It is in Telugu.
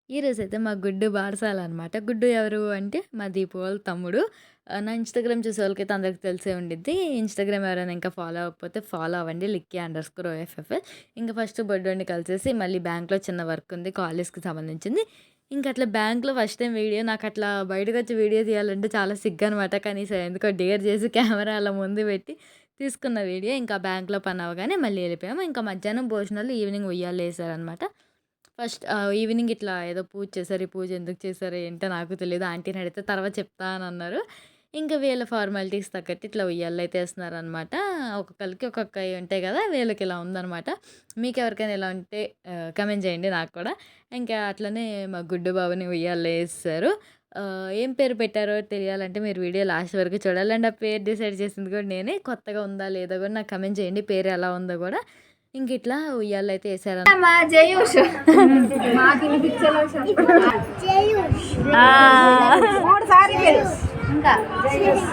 ఈరోజైతే మా గుడ్డు బారసాలనమాట. గుడ్డు ఎవరు అంటే మా దీపు వాళ్ళ తమ్ముడు. నా ఇన్‌స్టాగ్రామ్ చూసేవాళ్ళకైతే అందరికి తెలిసే ఉండిద్ది. ఇన్‌స్టాగ్రామ్ ఎవరైనా ఇంకా ఫాలో అవ్వకపోతే ఫాలో అవ్వండి. లిక్కీ_OFFL. ఇంక ఫస్ట్ బొడ్డోడిని కలిసేసి మళ్ళీ బ్యాంక్‌లో చిన్న వర్క్ ఉంది కాలేజ్‌కి సంబంధించింది. ఇంక అట్లా బ్యాంక్‌లో ఫస్ట్ టైం వీడియో నాకట్లా బయటకొచ్చి వీడియో తీయాలంటే చాలా సిగ్గనమాట. కనీసం ఎందుకో డేర్ చేసి కెమెరా అలా ముందు పెట్టి తీసుకున్న వీడియో. ఇంకా బ్యాంక్‌లో పని అవ్వగానే మళ్ళీ ఎళ్ళిపోయాము. ఇంకా మధ్యాహ్నం భోజనాలు, ఈవినింగ్ ఉయ్యాలేసారనమాట. ఫస్ట్ ఈవినింగ్ ఇట్లా ఏదో పూజ చేశారు. ఈ పూజ ఎందుకు చేశారో ఏంటో నాకు తెలీదు. ఆంటీని అడిగితే తర్వాత చెప్తా అని అన్నారు. ఇంకా వీళ్ళ ఫార్మాలిటీస్ తగ్గట్టు ఇట్లా ఉయ్యాలైతే ఏస్తున్నారనమాట. ఒక్కొక్కళ్ళకి ఒక్కొక్కయి ఉంటాయి కదా! వీళ్ళకి ఇలా ఉందనమాట. మీకెవరికైనా ఇలా ఉంటే కామెంట్ చేయండి నాకు కూడా. ఇంకా అట్లనే మా గుడ్డు బాబుని ఉయ్యాల్లో ఏసేశారు. ఏం పేరు పెట్టారో తెలియాలంటే మీరు వీడియో లాస్ట్ వరకు చూడాలి. అండ్ ఆ పేరు డిసైడ్ చేసింది కూడా నేనే. కొత్తగా ఉందా లేదా కూడా నాకు కామెంట్ చేయండి. పేరు ఎలా ఉందో కూడా. ఇంకిట్లా ఉయ్యాలైతే ఏసారనమాట. మా జయూష్ మాకు వినిపించలో ఆ! 3 సార్లు ఇంకా జయూష్